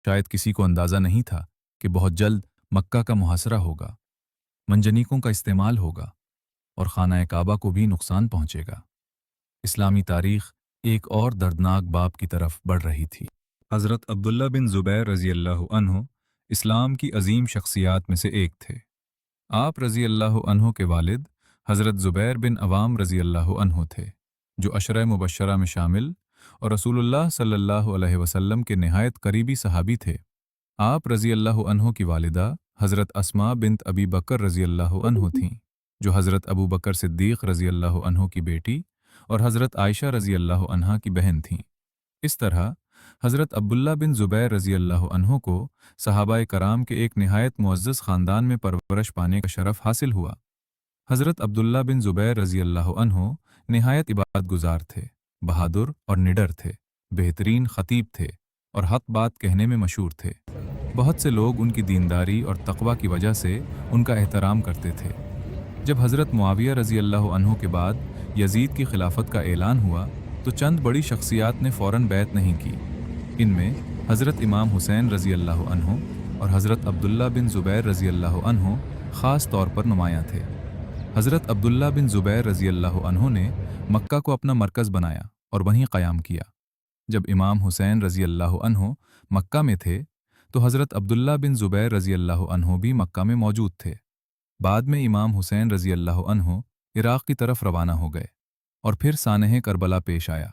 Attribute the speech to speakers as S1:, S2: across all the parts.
S1: शायद किसी को अंदाज़ा नहीं था कि बहुत जल्द मक्का का मुहासरा होगा, मंजनीकों का इस्तेमाल होगा और खाना काबा को भी नुकसान पहुंचेगा। इस्लामी तारीख एक और दर्दनाक बाब की तरफ बढ़ रही थी। हज़रत अब्दुल्ला बिन ज़ुबैर रज़ी अल्लाह अन्हु इस्लाम की अजीम शख्सियात में से एक थे। आप रज़ी अल्लाह अन्हु के वालिद हज़रत ज़ुबैर बिन अवाम रज़ी अल्लाह अन्हु थे, जो अशरा मुबशरा में शामिल और रसूलुल्लाह सल्लल्लाहु अलैहि वसल्लम के निहायत करीबी सहाबी थे। आप रज़ी अल्लाह अन्हु की वालिदा हज़रत अस्मा बिन्त अबी बकर रज़ी अल्लाह अन्हु थीं, जो हज़रत अबू बकर सिद्दीक़ रज़ी अल्लाह अन्हु की बेटी और हज़रत आयशा रज़ी अल्लाह अन्हा की बहन थीं। इस तरह हज़रत अब्दुल्ला बिन ज़ुबैर रज़ी अल्लाह अन्हु को सहाबाए कराम के एक निहायत मुअज़्ज़ज़ ख़ानदान में परवरिश पाने का शरफ़ हासिल हुआ। हज़रत अब्दुल्ला बिन ज़ुबैर रज़ी अल्लाह अन्हु निहायत इबादत गुज़ार थे, बहादुर और निडर थे, बेहतरीन ख़तीब थे और हक़ बात कहने में मशहूर थे। बहुत से लोग उनकी दीनदारी और तक़वा की वजह से उनका एहतराम करते थे। जब हज़रत मुआविया रज़ी अल्लाह अन्हु के बाद यज़ीद की खिलाफत का ऐलान हुआ तो चंद बड़ी शख्सियात ने फ़ौरन बैत नहीं की। इनमें हज़रत इमाम हुसैन रज़ी अल्लाह अन्हु और हज़रत अब्दुल्ला बिन ज़ुबैर रज़ी अल्लाह अन्हु ख़ास तौर पर नुमायाँ थे। हज़रत अब्दुल्ला बिन ज़ुबैर रज़ी अल्लाह अन्हु ने मक्का को अपना मरकज़ बनाया और वहीं क़याम किया। जब इमाम हुसैन रज़ी अल्लाह अन्हु मक्का में थे तो हज़रत अब्दुल्ला बिन ज़ुबैर रज़ी अल्लाह अन्हु भी मक्का में मौजूद थे। बाद में इमाम हुसैन रज़ी अल्लाह अन्हु इराक़ की तरफ रवाना हो गए और फिर सानह करबला पेश आया।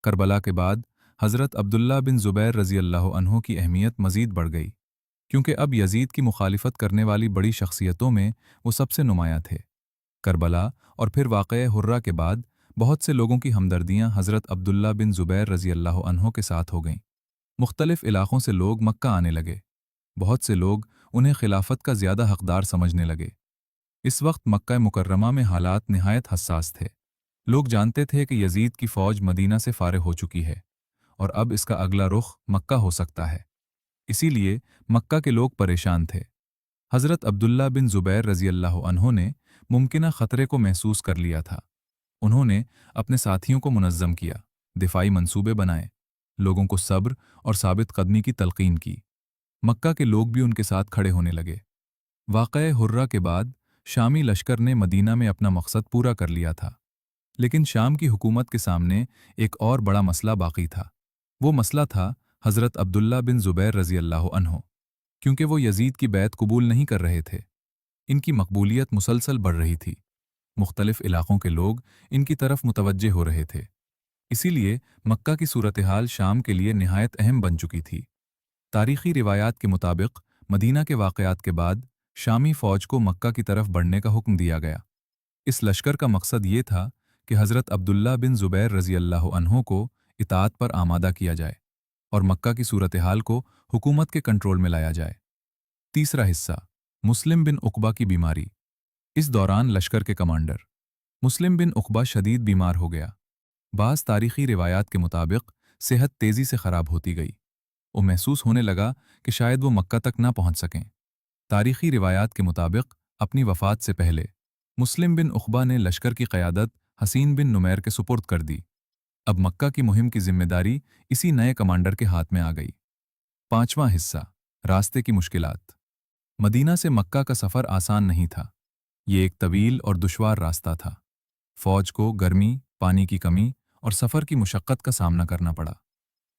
S1: करबला के बाद हज़रत अब्दुल्ला बिन ज़ुबैर रज़ी अल्लाह अन्हु की अहमियत मज़ीद बढ़ गई, क्योंकि अब यज़ीद की मुखालिफत करने वाली बड़ी शख्सियतों में वो सबसे नुमायाँ थे। करबला और फिर वाक़या हुर्रा के बाद बहुत से लोगों की हमदर्दियाँ हज़रत अब्दुल्ला बिन ज़ुबैर रज़ी अल्लाह अन्हु के साथ हो गईं। मुख्तलिफ़ इलाक़ों से लोग मक्का आने लगे। बहुत से लोग उन्हें खिलाफत का ज़्यादा हक़दार समझने लगे। इस वक्त मक्का मुकर्रमा में हालात निहायत हसास थे। लोग जानते थे कि यज़ीद की फ़ौज मदीना से फ़ारिग हो चुकी है और अब इसका अगला रुख मक्का हो सकता है। इसीलिए मक्का के लोग परेशान थे। हज़रत अब्दुल्ला बिन ज़ुबैर रज़ी अल्लाह अन्हु ने मुमकिना ख़तरे को महसूस कर लिया था। उन्होंने अपने साथियों को मुनज़्ज़म किया, दिफ़ाई मंसूबे बनाए, लोगों को सब्र और साबित कदमी की तलक़ीन की। मक्का के लोग भी उनके साथ खड़े होने लगे। वाक़या हुर्रा के बाद शामी लश्कर ने मदीना में अपना मकसद पूरा कर लिया था, लेकिन शाम की हुकूमत के सामने एक और बड़ा मसला बाकी था। वो मसला था हज़रत अब्दुल्ला बिन ज़ुबैर रज़ी अल्लाह अन्हु, क्योंकि वो यज़ीद की बैत कबूल नहीं कर रहे थे। इनकी मकबूलियत मुसलसल बढ़ रही थी। मुख्तलिफ़ इलाक़ों के लोग इनकी तरफ मुतवज्जे हो रहे थे। इसीलिए मक्का की सूरत हाल शाम के लिए निहायत अहम बन चुकी थी। तारीख़ी रिवायात के मुताबिक मदीना के वाक़यात के बाद शामी फ़ौज को मक्का की तरफ बढ़ने का हुक्म दिया गया। इस लश्कर का मकसद ये था कि हज़रत अब्दुल्ला बिन ज़ुबैर रज़ी अल्लाह अन्हु को इताअत पर आमादा किया जाए और मक्का की सूरत हाल को हुकूमत के कंट्रोल में लाया जाए। तीसरा हिस्सा, मुस्लिम बिन उक़बा की बीमारी। इस दौरान लश्कर के कमांडर मुस्लिम बिन उक़बा शदीद बीमार हो गया। बाज़ तारीख़ी रिवायात के मुताबिक सेहत तेज़ी से ख़राब होती गई। वो महसूस होने लगा कि शायद वो मक्का तक ना पहुँच सकें। तारीख़ी रिवायात के मुताबिक अपनी वफ़ात से पहले मुस्लिम बिन उक़बा ने लश्कर की क़यादत हसीन बिन नुमैर के सुपुर्द कर दी। अब मक्का की मुहिम की ज़िम्मेदारी इसी नए कमांडर के हाथ में आ गई। पाँचवां हिस्सा, रास्ते की मुश्किलात। मदीना से मक्का का सफ़र आसान नहीं था। ये एक तवील और दुश्वार रास्ता था। फ़ौज को गर्मी, पानी की कमी और सफ़र की मुशक्क़त का सामना करना पड़ा,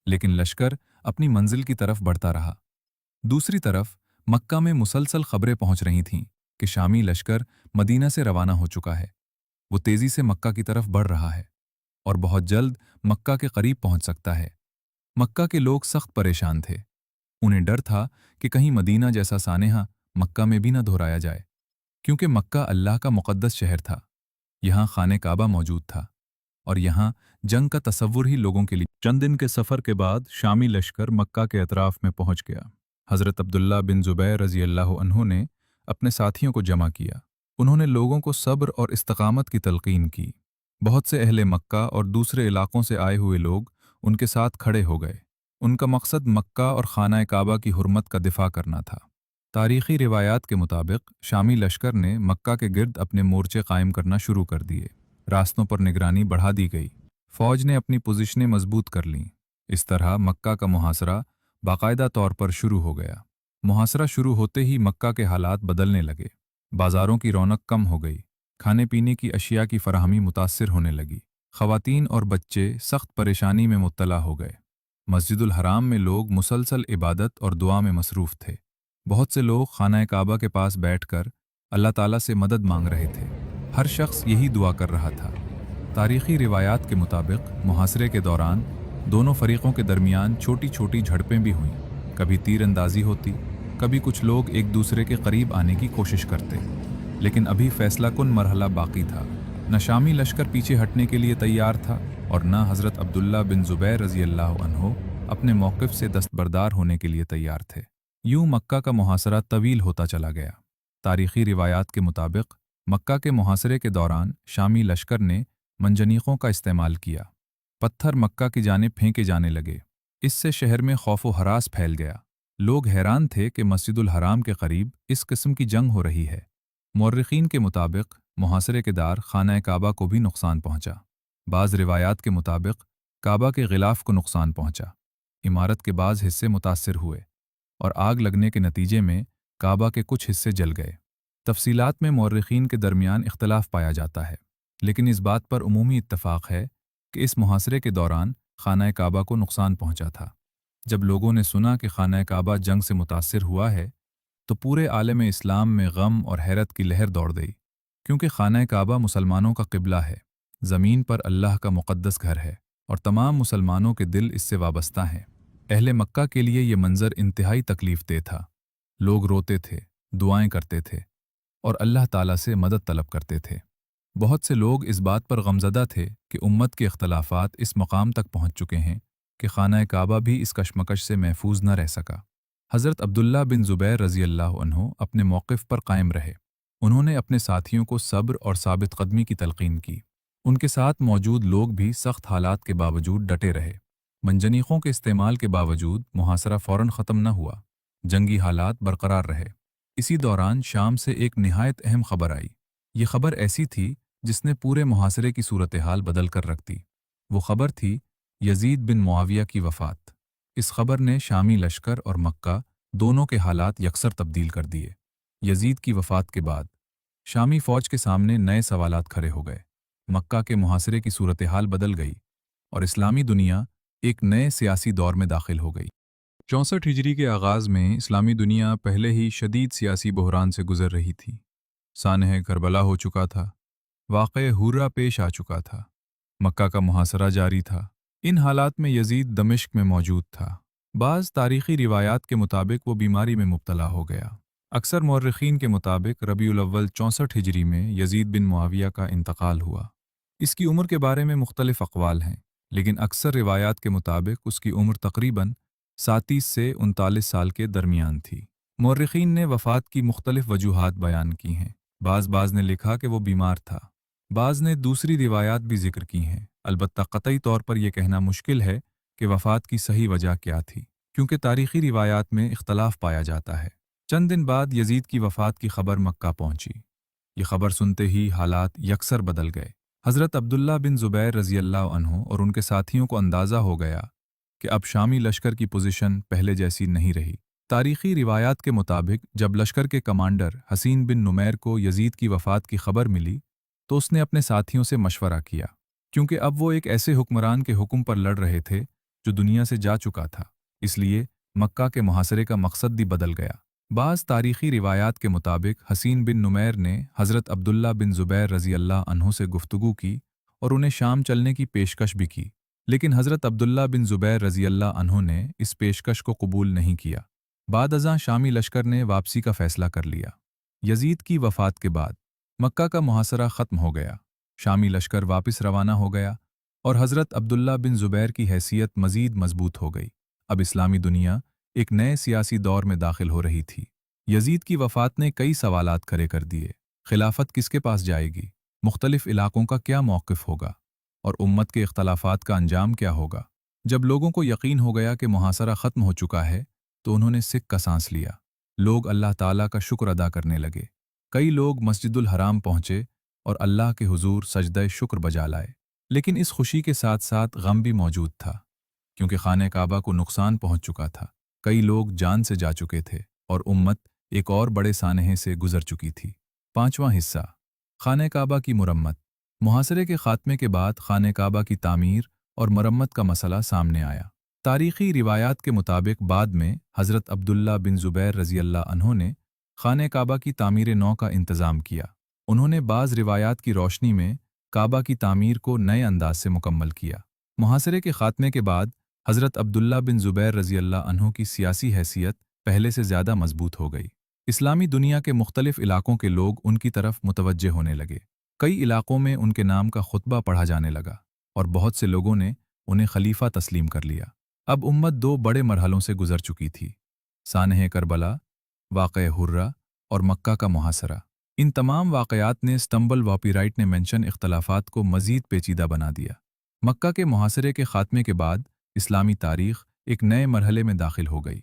S1: लेकिन लश्कर अपनी मंजिल की तरफ बढ़ता रहा। दूसरी तरफ मक्का में मुसलसल खबरें पहुंच रही थीं कि शामी लश्कर मदीना से रवाना हो चुका है। वो तेज़ी से मक्का की तरफ बढ़ रहा है और बहुत जल्द मक्का के करीब पहुंच सकता है। मक्का के लोग सख्त परेशान थे। उन्हें डर था कि कहीं मदीना जैसा सानेहा मक्का में भी न दोहराया जाए, क्योंकि मक्का अल्लाह का मुक़द्दस शहर था। यहाँ खाने काबा मौजूद था और यहाँ जंग का तसव्वुर ही लोगों के लिए। चंद दिन के सफ़र के बाद शामी लश्कर मक्का के अतराफ़ में पहुँच गया। हज़रत अब्दुल्ला बिन ज़ुबैर रज़ी अल्लाह अन्हु ने अपने साथियों को जमा किया। उन्होंने लोगों को सब्र और इस्तकामत की तलक़ीन की। बहुत से अहले मक्का और दूसरे इलाक़ों से आए हुए लोग उनके साथ खड़े हो गए। उनका मकसद मक्का और खाना काबा की हुर्मत का दिफ़ा करना था। तारीख़ी रिवायात के मुताबिक शामी लश्कर ने मक्का के गिर्द अपने मोर्चे कायम करना शुरू कर दिए। रास्तों पर निगरानी बढ़ा दी गई। फ़ौज ने अपनी पोजीशनें मजबूत कर लीं। इस तरह मक्का का मुहासरा बाकायदा तौर पर शुरू हो गया। मुहासरा शुरू होते ही मक्का के हालात बदलने लगे। बाज़ारों की रौनक कम हो गई, खाने पीने की अशिया की फराहमी मुतासिर होने लगी। ख़वातीन और बच्चे सख्त परेशानी में मुब्तला हो गए। मस्जिदुल हराम में लोग मुसलसल इबादत और दुआ में मसरूफ़ थे। बहुत से लोग खाना काबा के पास बैठकर अल्लाह ताला से मदद मांग रहे थे। हर शख्स यही दुआ कर रहा था। तारीख़ी रिवायात के मुताबिक मुहासरे के दौरान दोनों फरीक़ों के दरमियान छोटी छोटी झड़पें भी हुईं। कभी तीर अंदाजी होती, कभी कुछ लोग एक दूसरे के करीब आने की कोशिश करते। लेकिन अभी फैसला कुन मरहला बाकी था। न शामी लश्कर पीछे हटने के लिए तैयार था और न हज़रत अब्दुल्ला बिन ज़ुबैर रज़ी अल्लाह अन्हो अपने मौक़िफ़ से दस्तबरदार होने के लिए तैयार थे। यूं मक्का का मुहासरा तवील होता चला गया। तारीख़ी रिवायात के मुताबिक मक्का के मुहासरे के दौरान शामी लश्कर ने मंजनीक़ों का इस्तेमाल किया। पत्थर मक्का की जानिब फेंके जाने लगे। इससे शहर में खौफ व हरास फैल गया। लोग हैरान थे कि मस्जिदुल हराम के करीब इस किस्म की जंग हो रही है। मुर्रिखीन के मुताबिक मुहासरे के दार खाना काबा को भी नुकसान पहुंचा। बाज़ रिवायात के मुताबिक काबा के गिलाफ को नुकसान पहुंचा। इमारत के बाज़ हिस्से मुतासिर हुए और आग लगने के नतीजे में काबा के कुछ हिस्से जल गए। तफसीलात में मुर्रिखीन के दरमियान इख्तलाफ पाया जाता है, लेकिन इस बात पर उमूमी इत्तफ़ाक़ है कि इस मुहासरे के दौरान खाना काबा को नुकसान पहुंचा था। जब लोगों ने सुना कि खाना काबा जंग से मुतासिर हुआ है, तो पूरे आलम इस्लाम में गम और हैरत की लहर दौड़ गई, क्योंकि खाना काबा मुसलमानों का क़िबला है, ज़मीन पर अल्लाह का मुक़द्दस घर है और तमाम मुसलमानों के दिल इससे वाबस्ता हैं। अहले मक्का के लिए ये मंज़र इंतहाई तकलीफ़ दे था। लोग रोते थे, दुआएं करते थे और अल्लाह ताला से मदद तलब करते थे। बहुत से लोग इस बात पर गमज़दा थे कि उम्मत के इख्तलाफात इस मकाम तक पहुँच चुके हैं कि खाना काबा भी इस कशमकश से महफूज न रह सका। हज़रत अब्दुल्ला बिन ज़ुबैर रज़ी अल्लाह अन्हो अपने मौक़िफ़ पर कायम रहे। उन्होंने अपने साथियों को सब्र और साबित कदमी की तलक़ीन की। उनके साथ मौजूद लोग भी सख्त हालात के बावजूद डटे रहे। मंजनीक़ों के इस्तेमाल के बावजूद मुहासरा फ़ौरन ख़त्म न हुआ। जंगी हालात बरकरार रहे। इसी दौरान शाम से एक निहायत अहम खबर आई। ये खबर ऐसी थी जिसने पूरे मुहासरे की सूरत हाल बदल कर रख दी। वो खबर थी यजीद बिन मुआविया की वफ़ात। इस खबर ने शामी लश्कर और मक्का दोनों के हालात यकसर तब्दील कर दिए। यजीद की वफ़ात के बाद शामी फ़ौज के सामने नए सवालात खड़े हो गए। मक्का के मुहासरे की सूरत हाल बदल गई और इस्लामी दुनिया एक नए सियासी दौर में दाखिल हो गई। 64 हिजरी के आगाज़ में इस्लामी दुनिया पहले ही शदीद सियासी बहरान से गुजर रही थी। सानह करबला हो चुका था, वाक़े हुर्रा पेश आ चुका था, मक्का का मुहासरा जारी था। इन हालात में यजीद दमिश्क में मौजूद था। बाज़ तारीख़ी रिवायात के मुताबिक वो बीमारी में मुब्तला हो गया। अक्सर मुर्रिखीन के मुताबिक रबीउल अव्वल 64 हिजरी में यजीद बिन मुआविया का इंतकाल हुआ। इसकी उम्र के बारे में मुख्तलिफ अक़वाल हैं, लेकिन अक्सर रिवायात के मुताबिक उसकी उम्र तकरीबन 37 से 39 साल के दरमियान थी। मुर्रिखीन ने वफ़ात की मुख्तलिफ वजूहात बयान की हैं। बाज़ ने लिखा कि वो बीमार था। बाज़ ने दूसरी रिवायात भी ज़िक्र की हैं। अलबत्ता क़तई तौर पर यह कहना मुश्किल है कि वफ़ात की सही वजह क्या थी, क्योंकि तारीख़ी रिवायात में इख्तलाफ पाया जाता है। चंद दिन बाद यजीद की वफ़ात की खबर मक्का पहुंची। ये खबर सुनते ही हालात यकसर बदल गए। हज़रत अब्दुल्ला बिन ज़ुबैर रज़ी अल्लाह अन्हो और उनके साथियों को अंदाज़ा हो गया कि अब शामी लश्कर की पोजीशन पहले जैसी नहीं रही। तारीख़ी रिवायात के मुताबिक जब लश्कर के कमांडर हसीन बिन नुमैर को यजीद की वफ़ात की खबर मिली, तो उसने अपने साथियों से मशवरा किया, क्योंकि अब वो एक ऐसे हुक्मरान के हुक्म पर लड़ रहे थे जो दुनिया से जा चुका था। इसलिए मक्का के मुहासरे का मकसद भी बदल गया। बाज़ तारीख़ी रिवायात के मुताबिक हसीन बिन नुमैर ने हज़रत अब्दुल्ला बिन ज़ुबैर रज़ी अल्लाह अन्हो से गुफ्तगू की और उन्हें शाम चलने की पेशकश भी की, लेकिन हज़रत अब्दुल्ला बिन ज़ुबैर रज़ी अल्लाह अन्हो ने इस पेशकश को कबूल नहीं किया। बाद अज़ां शामी लश्कर ने वापसी का फ़ैसला कर लिया। यजीद की वफ़ात के बाद मक्का का मुहासरा ख़त्म हो गया। शामी लश्कर वापस रवाना हो गया और हज़रत अब्दुल्ला बिन ज़ुबैर की हैसियत मज़ीद मज़बूत हो गई। अब इस्लामी दुनिया एक नए सियासी दौर में दाखिल हो रही थी। यजीद की वफ़ात ने कई सवालात खड़े कर दिए। खिलाफत किसके पास जाएगी? मुख्तलिफ इलाक़ों का क्या मौक़िफ़ होगा? और उम्मत के इख्तलाफात का अंजाम क्या होगा? जब लोगों को यकीन हो गया कि मुहासरा ख़त्म हो चुका है, तो उन्होंने सिक का सांस लिया। लोग अल्लाह ताला का शुक्र अदा करने लगे। कई लोग मस्जिदुल हराम पहुँचे और अल्लाह के हुजूर सजदे शुक्र बजा लाए। लेकिन इस खुशी के साथ साथ गम भी मौजूद था, क्योंकि खाने काबा को नुकसान पहुँच चुका था। کئی لوگ جان سے جا چکے تھے اور امت ایک اور بڑے سانحے سے گزر چکی تھی۔ پانچواں حصہ، خانہ کعبہ کی مرمت۔ محاصرے کے خاتمے کے بعد خانہ کعبہ کی تعمیر اور مرمت کا مسئلہ سامنے آیا۔ تاریخی روایات کے مطابق بعد میں حضرت عبداللہ بن زبیر رضی اللہ عنہ نے خانہ کعبہ کی تعمیر نو کا انتظام کیا۔ انہوں نے بعض روایات کی روشنی میں کعبہ کی تعمیر کو نئے انداز سے مکمل کیا۔ محاصرے کے خاتمے کے بعد حضرت عبداللہ بن زبیر رضی اللہ عنہ کی سیاسی حیثیت پہلے سے زیادہ مضبوط ہو گئی۔ اسلامی دنیا کے مختلف علاقوں کے لوگ ان کی طرف متوجہ ہونے لگے۔ کئی علاقوں میں ان کے نام کا خطبہ پڑھا جانے لگا اور بہت سے لوگوں نے انہیں خلیفہ تسلیم کر لیا۔ اب امت دو بڑے مرحلوں سے گزر چکی تھی: سانحہ کربلا، واقعہ حرہ، اور مکہ کا محاصرہ۔ ان تمام واقعات نے اسٹمبل واپی رائٹ نے منشن اختلافات کو مزید پیچیدہ بنا دیا۔ مکہ کے محاصرے کے خاتمے کے بعد اسلامی تاریخ ایک نئے مرحلے میں داخل ہو گئی۔